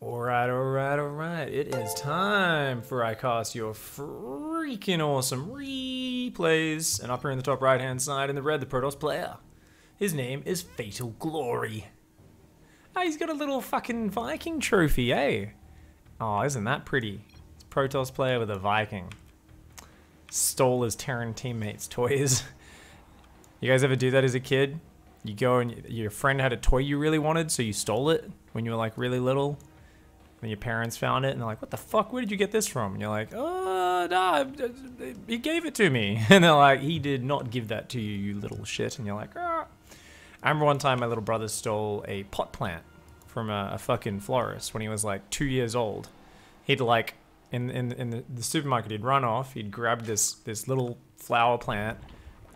Alright. It is time for I cast your freaking awesome replays. And up here in the top right hand side in the red, the Protoss player. His name is Fatal Glory. Oh, he's got a little fucking Viking trophy, eh? Oh, isn't that pretty? It's a Protoss player with a Viking. Stole his Terran teammates' toys. You guys ever do that as a kid? You go and your friend had a toy you really wanted, so you stole it when you were like really little. And your parents found it and they're like, what the fuck, where did you get this from? And you're like, oh, nah, he gave it to me. And they're like, he did not give that to you, you little shit. And you're like, ah. I remember one time my little brother stole a pot plant from a fucking florist when he was like 2 years old. He'd like, in the supermarket, he'd run off, he'd grab this little flower plant,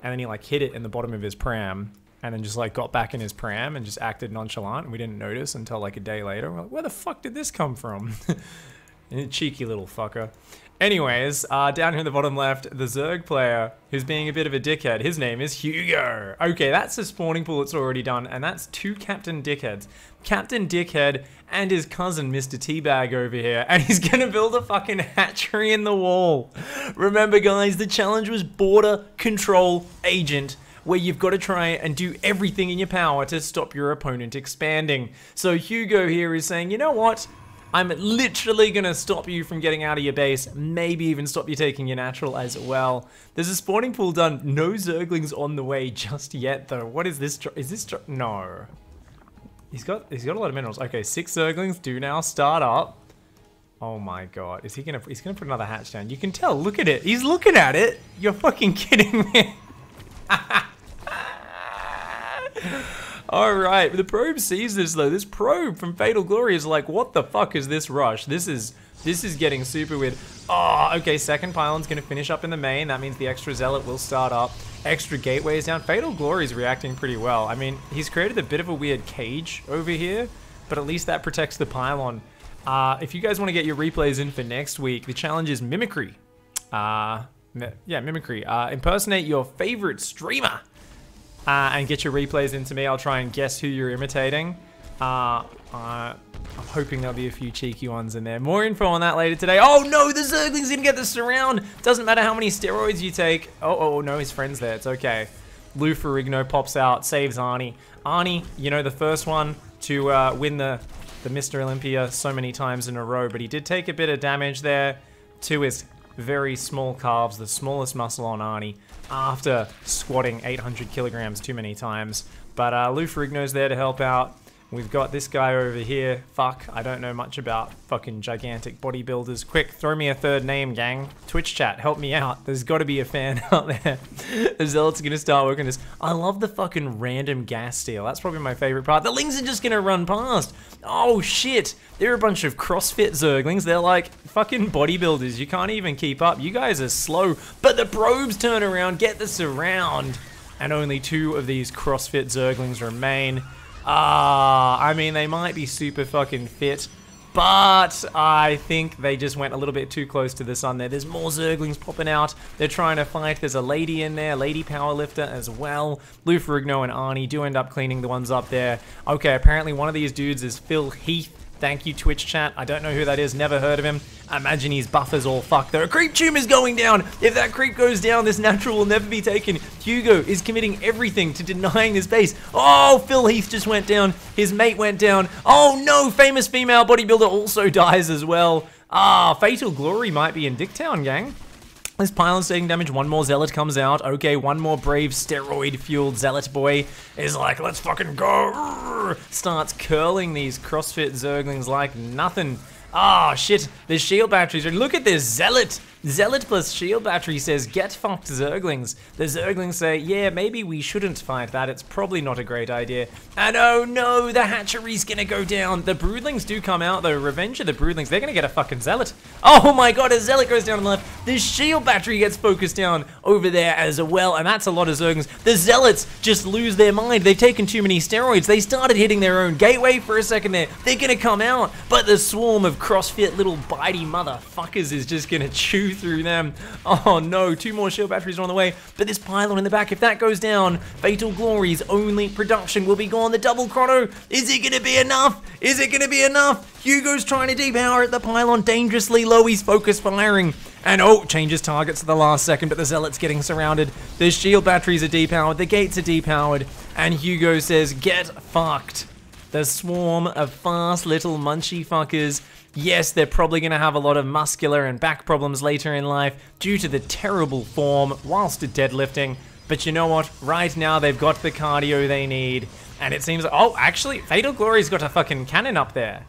and then he like hid it in the bottom of his pram, and then just like got back in his pram and just acted nonchalant, and we didn't notice until like a day later. We're like, where the fuck did this come from? Cheeky little fucker. Anyways, down here in the bottom left, the Zerg player who's being a bit of a dickhead. His name is Hugo. Okay, that's a spawning pool that's already done, and that's two Captain Dickheads. Captain Dickhead and his cousin, Mr. Teabag, over here, and he's gonna build a fucking hatchery in the wall. Remember, guys, the challenge was Border Control Agent, where you've got to try and do everything in your power to stop your opponent expanding. So Hugo here is saying, you know what? I'm literally going to stop you from getting out of your base, maybe even stop you taking your natural as well. There's a spawning pool done. No Zerglings on the way just yet, though. What is this? Is this? No. He's got a lot of minerals. Okay, 6 Zerglings do now start up. Oh my god. Is he going to... He's going to put another hatch down. You can tell. Look at it. He's looking at it. You're fucking kidding me. Alright, the probe sees this though. This probe from Fatal Glory is like, what the fuck is this rush? This is getting super weird. Oh, okay, second pylon's gonna finish up in the main. That means the extra Zealot will start up. Extra gateways down. Fatal Glory's reacting pretty well. I mean, he's created a bit of a weird cage over here, but at least that protects the pylon. If you guys want to get your replays in for next week, the challenge is Mimicry. Yeah, Mimicry. Impersonate your favorite streamer. And get your replays into me. I'll try and guess who you're imitating. I'm hoping there'll be a few cheeky ones in there. More info on that later today. Oh no, the Zergling's gonna get the surround. Doesn't matter how many steroids you take. Oh no, his friend's there. It's okay. Ferrigno pops out, saves Arnie. Arnie, you know, the first one to win the Mr. Olympia so many times in a row, but he did take a bit of damage there to his very small calves, the smallest muscle on Arnie, after squatting 800 kilograms too many times. But Ferrigno's there to help out. We've got this guy over here. Fuck, I don't know much about fucking gigantic bodybuilders. Quick, throw me a third name, gang. Twitch chat, help me out. There's got to be a fan out there. The Zealot's gonna start working this. I love the fucking random gas steal. That's probably my favorite part. The Lings are just gonna run past. Oh shit, they're a bunch of CrossFit Zerglings. They're like fucking bodybuilders. You can't even keep up. You guys are slow. But the probes turn around, get the surround, and only 2 of these CrossFit Zerglings remain. I mean, they might be super fucking fit, but I think they just went a little bit too close to the sun there. There's more Zerglings popping out. They're trying to fight. There's a lady in there, lady powerlifter as well. Ferrigno and Arnie do end up cleaning the ones up there. Okay, apparently one of these dudes is Phil Heath. Thank you, Twitch chat. I don't know who that is, never heard of him. I imagine his buffer's all fucked though. A creep tomb is going down. If that creep goes down, this natural will never be taken. Hugo is committing everything to denying this base. Oh, Phil Heath just went down. His mate went down. Oh no, famous female bodybuilder also dies as well. Fatal Glory might be in Dicktown, gang. This pylon's taking damage. One more Zealot comes out. Okay, one more brave steroid-fueled Zealot boy is like, let's fucking go. Starts curling these CrossFit Zerglings like nothing. Shit, there's shield batteries. Look at this, Zealot. Zealot plus shield battery says, get fucked, Zerglings. The Zerglings say, yeah, maybe we shouldn't fight that. It's probably not a great idea. And oh no, the hatchery's gonna go down. The Broodlings do come out though. Revenge of the Broodlings. They're gonna get a fucking Zealot. Oh my god, a Zealot goes down on the left. The shield battery gets focused down over there as well, and that's a lot of Zerglings. The Zealots just lose their mind. They've taken too many steroids. They started hitting their own gateway for a second there. They're gonna come out, but the swarm of CrossFit little bitey motherfuckers is just gonna choose through them. Oh no, 2 more shield batteries are on the way, but this pylon in the back, if that goes down, Fatal Glory's only production will be gone. The double chrono, is it gonna be enough? Is it gonna be enough? Hugo's trying to depower at the pylon dangerously low, he's focus firing. And oh, changes targets at the last second, but the Zealot's getting surrounded. The shield batteries are depowered, the gates are depowered, and Hugo says, get fucked. The swarm of fast little munchy fuckers. Yes, they're probably going to have a lot of muscular and back problems later in life due to the terrible form whilst deadlifting. But you know what? Right now, they've got the cardio they need. And it seems like, oh, actually, Fatal Glory's got a fucking cannon up there.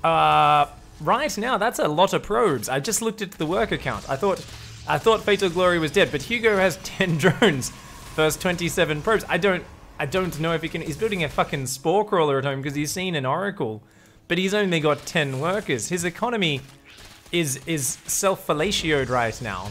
Right now, that's a lot of probes. I just looked at the worker count. I thought Fatal Glory was dead, but Hugo has 10 drones. First 27 probes. I don't know if he can. He's building a fucking spore crawler at home because he's seen an oracle, but he's only got 10 workers. His economy is self-fallatioed right now.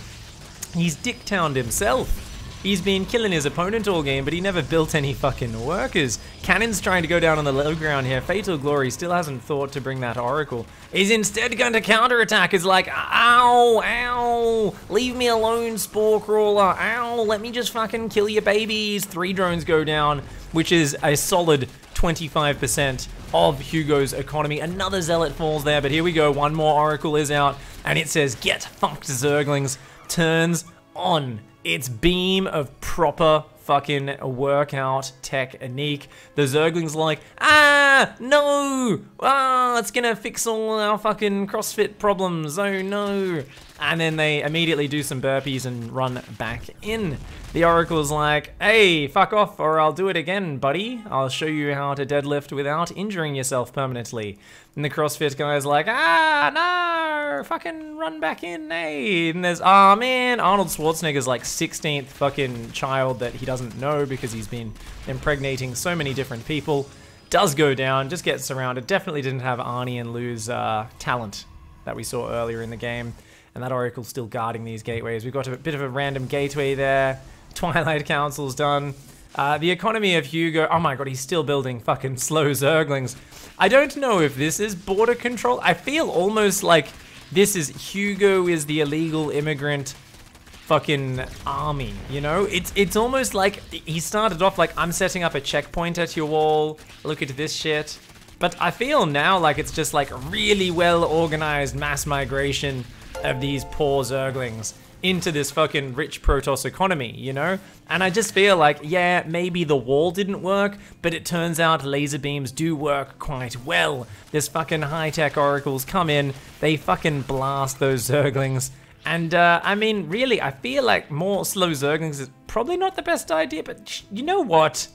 He's dick-towned himself. He's been killing his opponent all game, but he never built any fucking workers. Cannon's trying to go down on the low ground here. Fatal Glory still hasn't thought to bring that Oracle. He's instead going to counterattack. It's like, ow, ow, leave me alone, Spore Crawler. Ow, let me just fucking kill your babies. 3 drones go down, which is a solid 25% of Hugo's economy. Another Zealot falls there, but here we go. 1 more Oracle is out, and it says, get fucked, Zerglings. Turns on its beam of proper fucking workout technique. The Zergling's like, no, it's gonna fix all our fucking CrossFit problems, oh no. And then they immediately do some burpees and run back in. The Oracle's like, hey, fuck off or I'll do it again, buddy. I'll show you how to deadlift without injuring yourself permanently. And the CrossFit guy's like, no, fucking run back in, hey. And there's, man, Arnold Schwarzenegger's like 16th fucking child that he doesn't know because he's been impregnating so many different people. Does go down, just gets surrounded. Definitely didn't have Arnie and Lou's talent that we saw earlier in the game. And that Oracle's still guarding these gateways. We've got a bit of a random gateway there. Twilight Council's done. The economy of Hugo, oh my god, he's still building fucking slow Zerglings. I don't know if this is border control. I feel almost like this is Hugo is the illegal immigrant fucking army, you know? It's almost like he started off like, I'm setting up a checkpoint at your wall, look at this shit. But I feel now like it's just like really well organized mass migration of these poor Zerglings into this fucking rich Protoss economy, you know? And I just feel like, yeah, maybe the wall didn't work, but it turns out laser beams do work quite well. This fucking high-tech oracles come in, they fucking blast those Zerglings. And, I mean, really, I feel like more slow Zerglings is probably not the best idea, but you know what?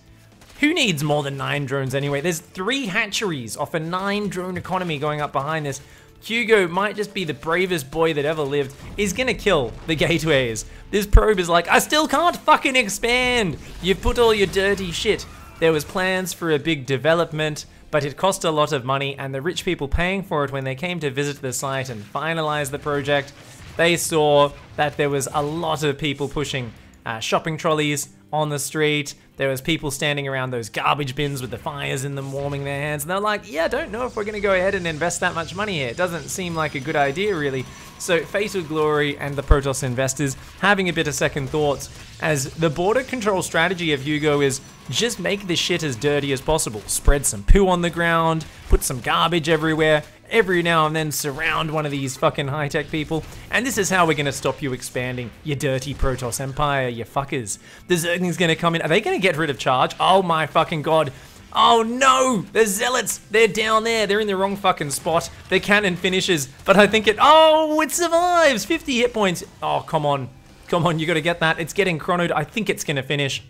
Who needs more than 9 drones anyway? There's 3 hatcheries off a 9 drone economy going up behind this. Hugo might just be the bravest boy that ever lived. He's gonna kill the gateways. This probe is like, I still can't fucking expand. You've put all your dirty shit. There was plans for a big development, but it cost a lot of money, and the rich people paying for it when they came to visit the site and finalize the project, they saw that there was a lot of people pushing shopping trolleys on the street. There was people standing around those garbage bins with the fires in them warming their hands. And they're like, yeah, I don't know if we're going to go ahead and invest that much money here. It doesn't seem like a good idea, really. So Fatal Glory and the Protoss investors having a bit of second thoughts as the border control strategy of Hugo is just make this shit as dirty as possible. Spread some poo on the ground, put some garbage everywhere, every now and then surround one of these fucking high-tech people, and this is how we're gonna stop you expanding, you dirty Protoss Empire, you fuckers. The Zergling's gonna come in. Are they gonna get rid of charge? Oh my fucking god. Oh no! The Zealots! They're down there. They're in the wrong fucking spot. The cannon finishes, but I think it... Oh, it survives! 50 hit points. Oh, come on. Come on, you gotta get that. It's getting chronoed. I think it's gonna finish.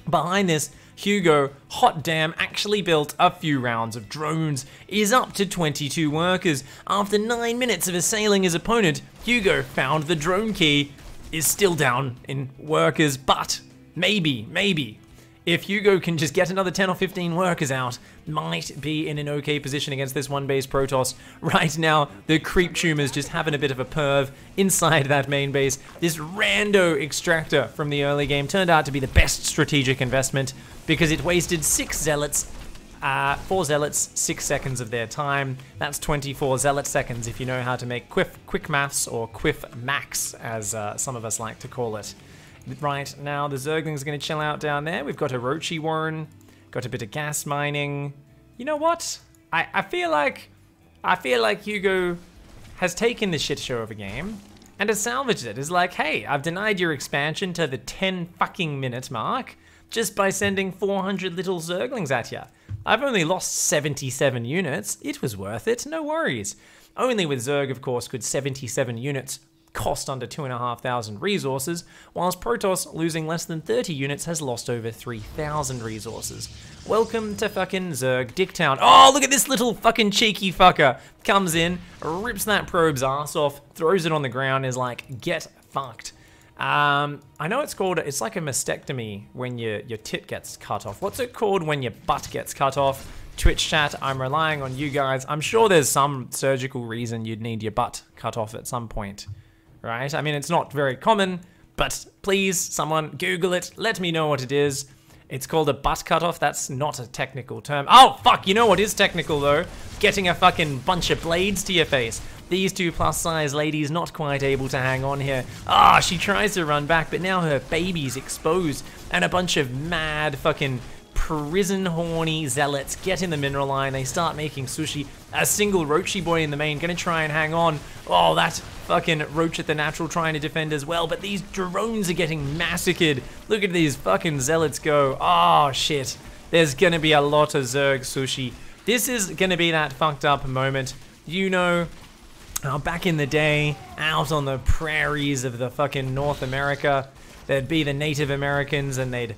Behind this, Hugo, hot damn, actually built a few rounds of drones. Is up to 22 workers. After 9 minutes of assailing his opponent, Hugo found the drone key. Is still down in workers, but maybe. If Hugo can just get another 10 or 15 workers out, might be in an okay position against this one-base Protoss. Right now, the creep tumor's just having a bit of a perv inside that main base. This rando extractor from the early game turned out to be the best strategic investment because it wasted 6 Zealots 4 Zealots, 6 seconds of their time. That's 24 Zealot seconds if you know how to make quick maths, or quiff max, as some of us like to call it. Right, now the Zergling's going to chill out down there. We've got Orochi Warren, got a bit of gas mining. You know what? I feel like Hugo has taken the shit show of a game and has salvaged it. Is like, hey, I've denied your expansion to the 10 fucking minute mark just by sending 400 little Zerglings at ya. I've only lost 77 units. It was worth it, no worries. Only with Zerg, of course, could 77 units cost under 2,500 resources, whilst Protoss, losing less than 30 units, has lost over 3,000 resources. Welcome to fucking Zerg Dicktown. Oh, look at this little fucking cheeky fucker. Comes in, rips that probe's ass off, throws it on the ground, is like, get fucked. I know it's called, it's like a mastectomy when your tit gets cut off. What's it called when your butt gets cut off? Twitch chat, I'm relying on you guys. I'm sure there's some surgical reason you'd need your butt cut off at some point, right? I mean, it's not very common, but please, someone Google it. Let me know what it is. It's called a butt cutoff. That's not a technical term. Oh, fuck, you know what is technical, though? Getting a fucking bunch of blades to your face. These two plus-size ladies not quite able to hang on here. Ah, she tries to run back, but now her baby's exposed, and a bunch of mad fucking prison-horny zealots get in the mineral line. They start making sushi. A single Rochi boy in the main gonna try and hang on. Oh, that fucking Roach at the natural trying to defend as well, but these drones are getting massacred. Look at these fucking zealots go. Oh, shit. There's gonna be a lot of Zerg sushi. This is gonna be that fucked up moment. You know, back in the day, out on the prairies of the fucking North America, there'd be the Native Americans, and they'd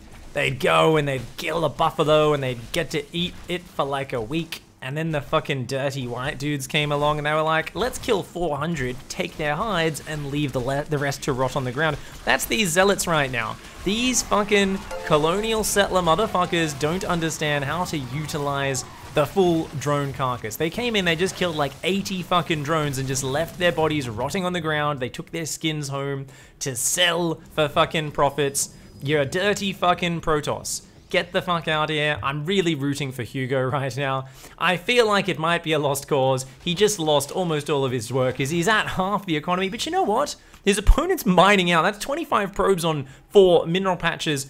go and they'd kill a buffalo and they'd get to eat it for like a week. And then the fucking dirty white dudes came along and they were like, let's kill 400, take their hides, and leave the rest to rot on the ground. That's these zealots right now. These fucking colonial settler motherfuckers don't understand how to utilize the full drone carcass. They came in, they just killed like 80 fucking drones and just left their bodies rotting on the ground. They took their skins home to sell for fucking profits. You're a dirty fucking Protoss. Get the fuck out of here. I'm really rooting for Hugo right now. I feel like it might be a lost cause. He just lost almost all of his workers. He's at half the economy, but you know what? His opponent's mining out. That's 25 probes on 4 mineral patches.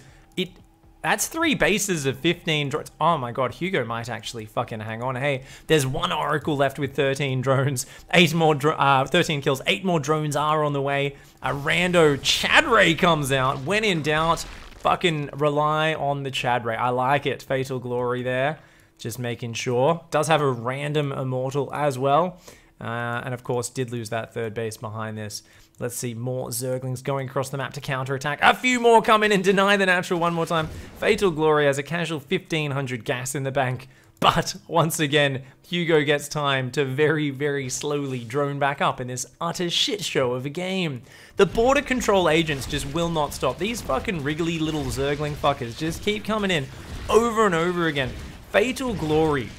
That's 3 bases of 15 drones. Oh my god, Hugo might actually fucking hang on. Hey, there's 1 Oracle left with 13 drones. 13 kills. 8 more drones are on the way. A rando Chadray comes out. When in doubt, fucking rely on the Chadray. I like it. Fatal Glory there. Just making sure. Does have a random Immortal as well. And of course, did lose that 3rd base behind this. Let's see, more Zerglings going across the map to counterattack. A few more come in and deny the natural one more time. Fatal Glory has a casual 1,500 gas in the bank. But once again, Hugo gets time to very, very slowly drone back up in this utter shit show of a game. The border control agents just will not stop. These fucking wriggly little Zergling fuckers just keep coming in over and over again. Fatal Glory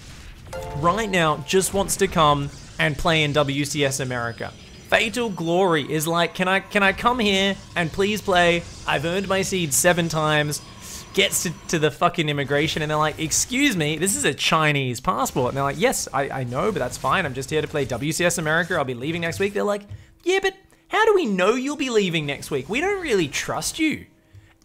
right now just wants to come and play in WCS America. Fatal Glory is like, can I come here and please play? I've earned my seed 7 times. Gets to the fucking immigration and they're like, excuse me, this is a Chinese passport. And they're like, yes, I know, but that's fine. I'm just here to play WCS America. I'll be leaving next week. They're like, yeah, but how do we know you'll be leaving next week? We don't really trust you.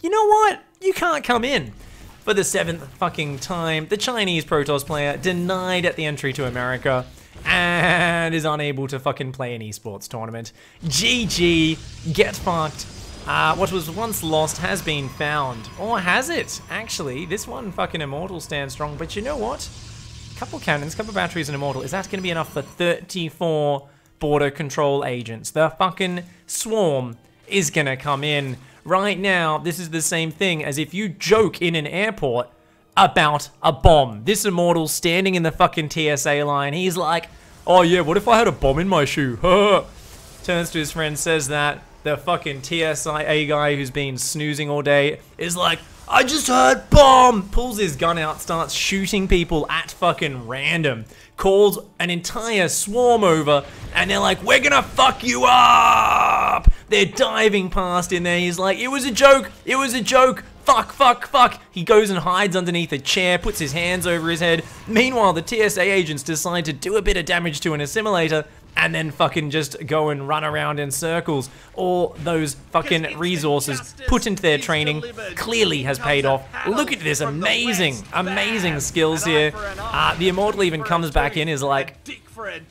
You know what? You can't come in. For the 7th fucking time, the Chinese Protoss player denied at the entry to America and is unable to fucking play an esports tournament. GG, get fucked. What was once lost has been found. Or has it? Actually, this one fucking Immortal stands strong, but you know what? Couple cannons, couple batteries and Immortal. Is that going to be enough for 34 border control agents? The fucking swarm is going to come in. Right now, this is the same thing as if you joke in an airport about a bomb. This Immortal standing in the fucking TSA line, he's like, oh yeah, what if I had a bomb in my shoe? Turns to his friend, says that. The fucking TSA guy who's been snoozing all day is like, I just heard bomb! Pulls his gun out, starts shooting people at fucking random. Calls an entire swarm over, and they're like, we're gonna fuck you up! They're diving past in there, he's like, it was a joke, Fuck, fuck, fuck. He goes and hides underneath a chair, puts his hands over his head. Meanwhile, the TSA agents decide to do a bit of damage to an assimilator and then fucking just go and run around in circles. All those fucking resources put into their training clearly has paid off. Look at this amazing, amazing skills here. The Immortal even comes back in, is like,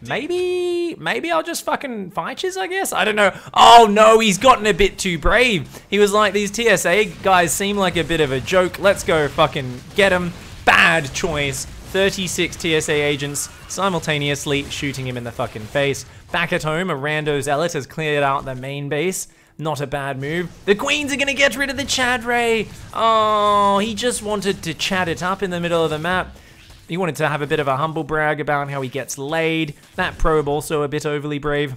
maybe I'll just fucking fight you, I guess? I don't know. Oh no, he's gotten a bit too brave. He was like, these TSA guys seem like a bit of a joke. Let's go fucking get him. Bad choice. 36 TSA agents simultaneously shooting him in the fucking face. Back at home, a rando Zealot has cleared out the main base. Not a bad move. The Queens are gonna get rid of the Chad Ray. Oh, he just wanted to chat it up in the middle of the map. He wanted to have a bit of a humble brag about how he gets laid. That probe also a bit overly brave.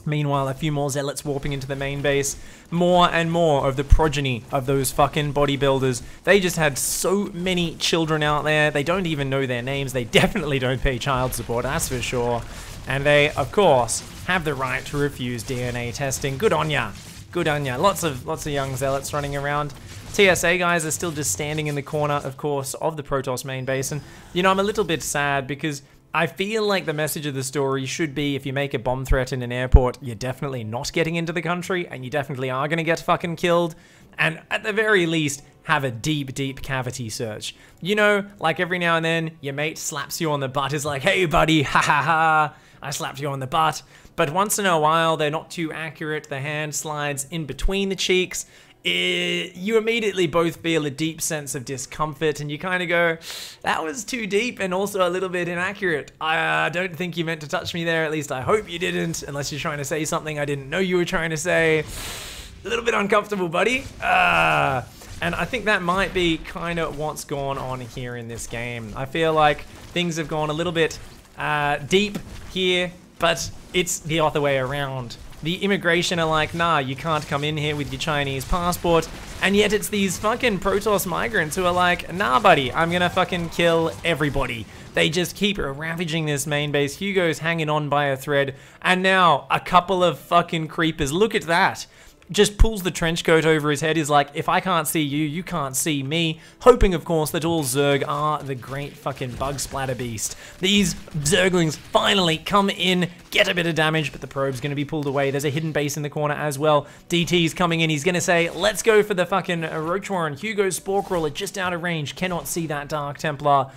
Meanwhile, a few more Zealots warping into the main base. More and more of the progeny of those fucking bodybuilders. They just had so many children out there. They don't even know their names. They definitely don't pay child support, that's for sure. And they, of course, have the right to refuse DNA testing. Good on ya. Good on ya. Lots of young Zealots running around. TSA guys are still just standing in the corner, of course, of the Protoss main base. And, you know, I'm a little bit sad because I feel like the message of the story should be, if you make a bomb threat in an airport, you're definitely not getting into the country, and you definitely are going to get fucking killed. And at the very least, have a deep, deep cavity search. You know, like every now and then, your mate slaps you on the butt, is like, hey buddy, ha ha ha, I slapped you on the butt. But once in a while, they're not too accurate, the hand slides in between the cheeks. You immediately both feel a deep sense of discomfort, and you kind of go, that was too deep and also a little bit inaccurate. I don't think you meant to touch me there, at least I hope you didn't, unless you're trying to say something I didn't know you were trying to say. A little bit uncomfortable, buddy. And I think that might be kind of what's gone on here in this game. I feel like things have gone a little bit deep here, but it's the other way around. The immigration are like, nah, you can't come in here with your Chinese passport. And yet it's these fucking Protoss migrants who are like, nah, buddy, I'm gonna fucking kill everybody. They just keep ravaging this main base. Hugo's hanging on by a thread. And now a couple of fucking creepers. Look at that. Just pulls the trench coat over his head. Is like, if I can't see you, you can't see me. Hoping, of course, that all Zerg are the great fucking bug splatter beast. These Zerglings finally come in, get a bit of damage, but the probe's going to be pulled away. There's a hidden base in the corner as well. DT's coming in. He's going to say, let's go for the fucking Roach Warren. Hugo's Spore Crawler just out of range. Cannot see that Dark Templar.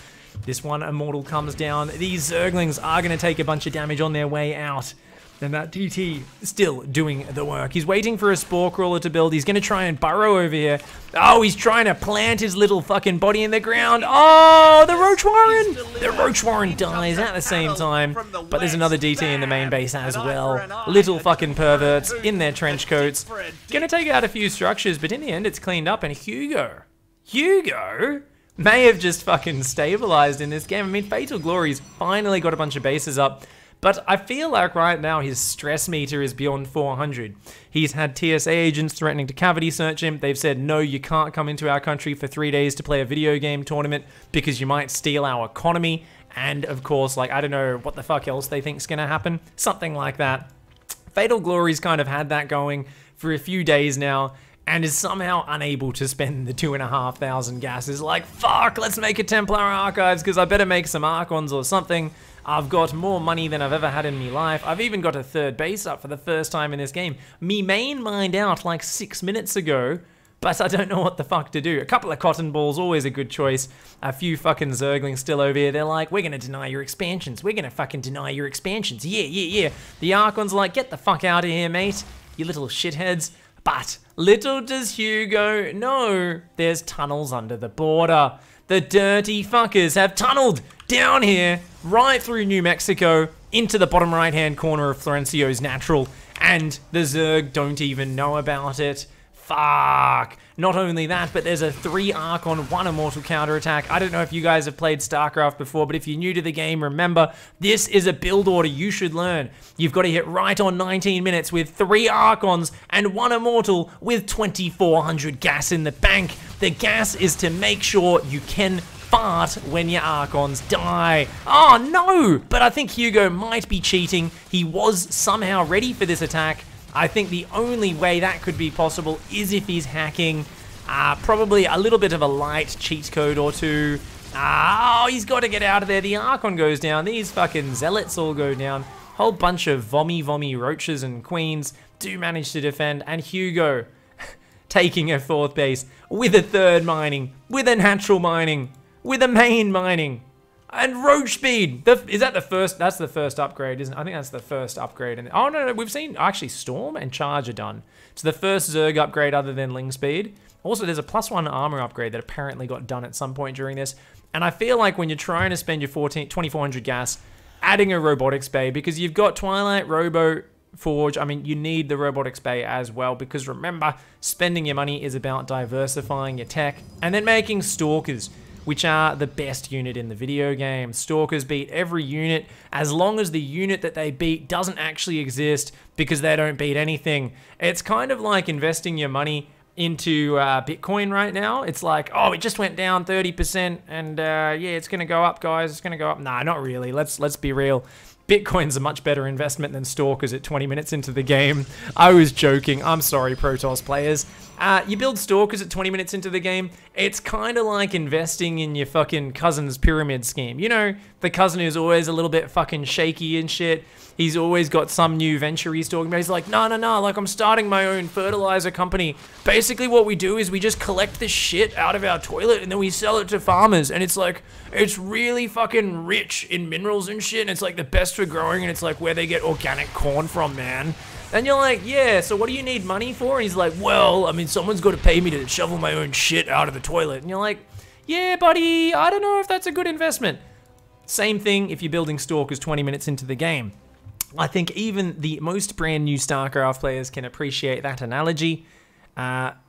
This one Immortal comes down. These Zerglings are going to take a bunch of damage on their way out. And that DT still doing the work. He's waiting for a Spore Crawler to build. He's going to try and burrow over here. Oh, he's trying to plant his little fucking body in the ground. Oh, the Roach Warren! The Roach Warren dies at the same time. But there's another DT in the main base as well. Little fucking perverts in their trench coats. Going to take out a few structures, but in the end it's cleaned up. And Hugo may have just fucking stabilized in this game. I mean, Fatal Glory's finally got a bunch of bases up. But I feel like right now his stress meter is beyond 400. He's had TSA agents threatening to cavity search him. They've said, no, you can't come into our country for 3 days to play a video game tournament because you might steal our economy. And of course, like, I don't know what the fuck else they think's gonna happen. Something like that. Fatal Glory's kind of had that going for a few days now and is somehow unable to spend the 2,500 gases. Like, fuck, let's make a Templar Archives because I better make some Archons or something. I've got more money than I've ever had in my life. I've even got a third base up for the first time in this game. Me main mined out like 6 minutes ago, but I don't know what the fuck to do. A couple of cotton balls, always a good choice. A few fucking Zerglings still over here. They're like, we're gonna deny your expansions. We're gonna fucking deny your expansions. Yeah, yeah, yeah. The Archons are like, get the fuck out of here, mate. You little shitheads. But little does Hugo know there's tunnels under the border. The dirty fuckers have tunneled down here, right through New Mexico, into the bottom right-hand corner of Florencio's Natural, and the Zerg don't even know about it. Fuck. Not only that, but there's a 3 Archon, 1 Immortal counterattack. I don't know if you guys have played StarCraft before, but if you're new to the game, remember, this is a build order you should learn. You've got to hit right on 19 minutes with 3 Archons and 1 Immortal with 2,400 gas in the bank. The gas is to make sure you can fart when your Archons die. Oh no! But I think Hugo might be cheating. He was somehow ready for this attack. I think the only way that could be possible is if he's hacking. Probably a little bit of a light cheat code or two. Oh, he's got to get out of there. The Archon goes down. These fucking Zealots all go down. Whole bunch of vommy roaches and queens do manage to defend. And Hugo taking a 4th base with a 3rd mining, with a natural mining, with a main mining. And roach speed. Is that the first? That's the first upgrade, isn't it? I think that's the first upgrade. And oh no, we've seen actually Storm and Charge are done. It's the first Zerg upgrade other than Ling speed. Also, there's a +1 armor upgrade that apparently got done at some point during this. And I feel like when you're trying to spend your 2400 gas, adding a robotics bay, because you've got Twilight, Robo, Forge. I mean, you need the robotics bay as well, because remember, spending your money is about diversifying your tech and then making Stalkers, which are the best unit in the video game. Stalkers beat every unit as long as the unit that they beat doesn't actually exist, because they don't beat anything. It's kind of like investing your money into Bitcoin right now. It's like, oh, it just went down 30% and yeah, it's gonna go up, guys. It's gonna go up. Nah, not really. Let's be real. Bitcoin's a much better investment than Stalkers at 20 minutes into the game. I was joking. I'm sorry, Protoss players. You build Stalkers at 20 minutes into the game, it's kind of like investing in your fucking cousin's pyramid scheme. You know, the cousin who's always a little bit fucking shaky and shit. He's always got some new venture he's talking about. He's like, no, like I'm starting my own fertilizer company. Basically what we do is we just collect this shit out of our toilet and then we sell it to farmers. And it's like, it's really fucking rich in minerals and shit. And it's like the best for growing, and it's like where they get organic corn from, man. And you're like, yeah, so what do you need money for? And he's like, well, I mean, someone's got to pay me to shovel my own shit out of the toilet. And you're like, yeah, buddy, I don't know if that's a good investment. Same thing if you're building Stalkers 20 minutes into the game. I think even the most brand new StarCraft players can appreciate that analogy.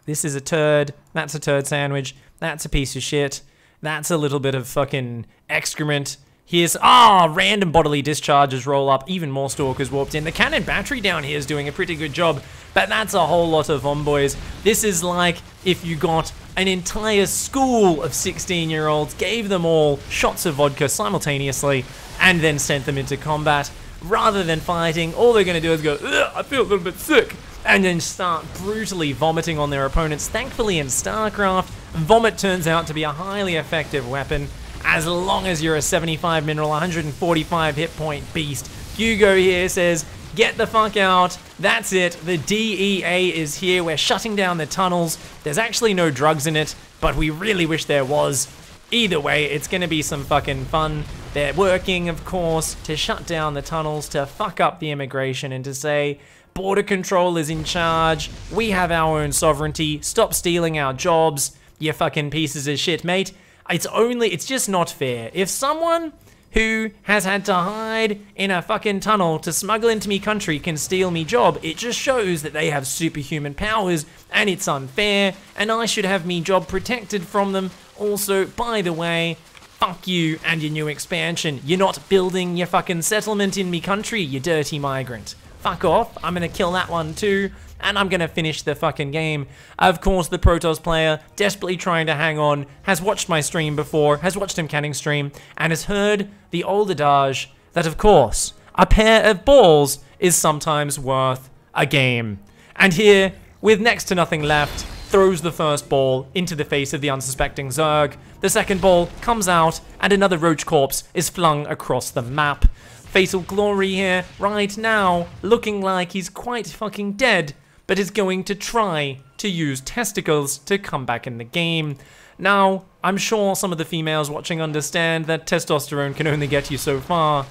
This is a turd, that's a turd sandwich, that's a piece of shit, that's a little bit of fucking excrement. Here's, random bodily discharges roll up, even more Stalkers warped in. The cannon battery down here is doing a pretty good job, but that's a whole lot of Vomboys. This is like if you got an entire school of 16-year-olds, gave them all shots of vodka simultaneously, and then sent them into combat. Rather than fighting, all they're going to do is go, ugh, I feel a little bit sick, and then start brutally vomiting on their opponents. Thankfully in StarCraft, vomit turns out to be a highly effective weapon, as long as you're a 75 mineral, 145 hit point beast. Hugo here says, get the fuck out, that's it, the DEA is here, we're shutting down the tunnels. There's actually no drugs in it, but we really wish there was. Either way, it's gonna be some fucking fun. They're working, of course, to shut down the tunnels, to fuck up the immigration, and to say, border control is in charge, we have our own sovereignty, stop stealing our jobs, you fucking pieces of shit, mate. It's just not fair. If someone who has had to hide in a fucking tunnel to smuggle into me country can steal me job, it just shows that they have superhuman powers, and it's unfair, and I should have me job protected from them. Also, by the way, fuck you and your new expansion. You're not building your fucking settlement in me country, you dirty migrant. Fuck off, I'm gonna kill that one too, and I'm gonna finish the fucking game. Of course, the Protoss player, desperately trying to hang on, has watched my stream before, has watched him canning stream, and has heard the old adage that, of course, a pair of balls is sometimes worth a game. And here, with next to nothing left, throws the first ball into the face of the unsuspecting Zerg. The second ball comes out, and another roach corpse is flung across the map. Fatal Glory here, right now, looking like he's quite fucking dead, but is going to try to use testicles to come back in the game. Now, I'm sure some of the females watching understand that testosterone can only get you so far.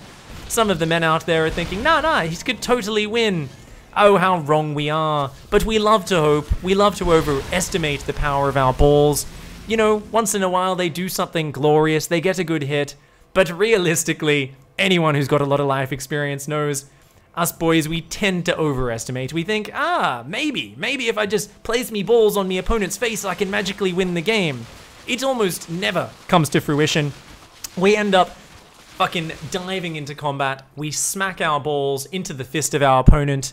Some of the men out there are thinking, nah, he could totally win. Oh, how wrong we are. But we love to hope, we love to overestimate the power of our balls. You know, once in a while they do something glorious, they get a good hit, but realistically, anyone who's got a lot of life experience knows us boys, we tend to overestimate. We think, maybe if I just place me balls on me opponent's face, I can magically win the game. It almost never comes to fruition. We end up fucking diving into combat, we smack our balls into the fist of our opponent,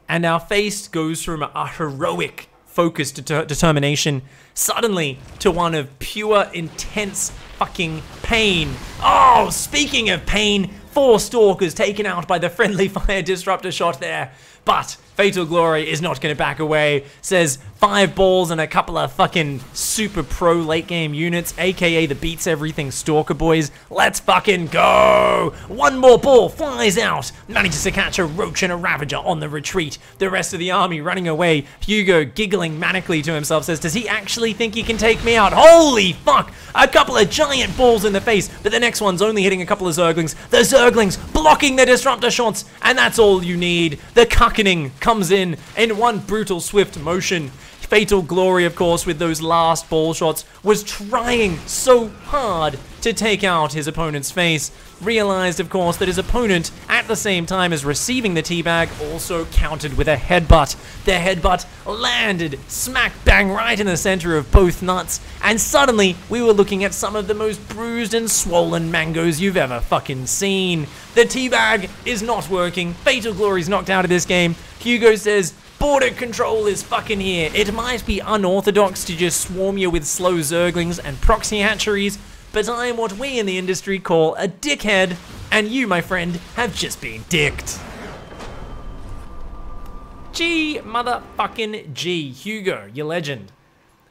and our face goes from a heroic, focused determination suddenly to one of pure, intense fucking pain. Oh, speaking of pain, 4 Stalkers taken out by the friendly fire disruptor shot there. But Fatal Glory is not going to back away. Says 5 balls and a couple of fucking super pro late game units, aka the beats everything Stalker boys. Let's fucking go! 1 more ball flies out, manages to catch a Roach and a Ravager on the retreat. The rest of the army running away. Hugo giggling manically to himself says, does he actually think he can take me out? Holy fuck! A couple of giant balls in the face, but the next one's only hitting a couple of Zerglings. The Zerglings blocking the disruptor shots, and that's all you need. The Cuckening comes in one brutal swift motion. Fatal Glory, of course, with those last ball shots, was trying so hard to take out his opponent's face. Realized, of course, that his opponent, at the same time as receiving the teabag, also countered with a headbutt. The headbutt landed smack bang right in the center of both nuts, and suddenly we were looking at some of the most bruised and swollen mangoes you've ever fucking seen. The teabag is not working. Fatal Glory's knocked out of this game. Hugo says, border control is fucking here. It might be unorthodox to just swarm you with slow Zerglings and proxy hatcheries, but I am what we in the industry call a dickhead, and you, my friend, have just been dicked. G motherfucking G. Hugo, you legend.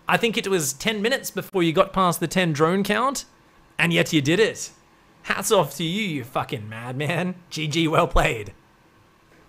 I think it was 10 minutes before you got past the 10 drone count, and yet you did it. Hats off to you, you fucking madman. GG, well played.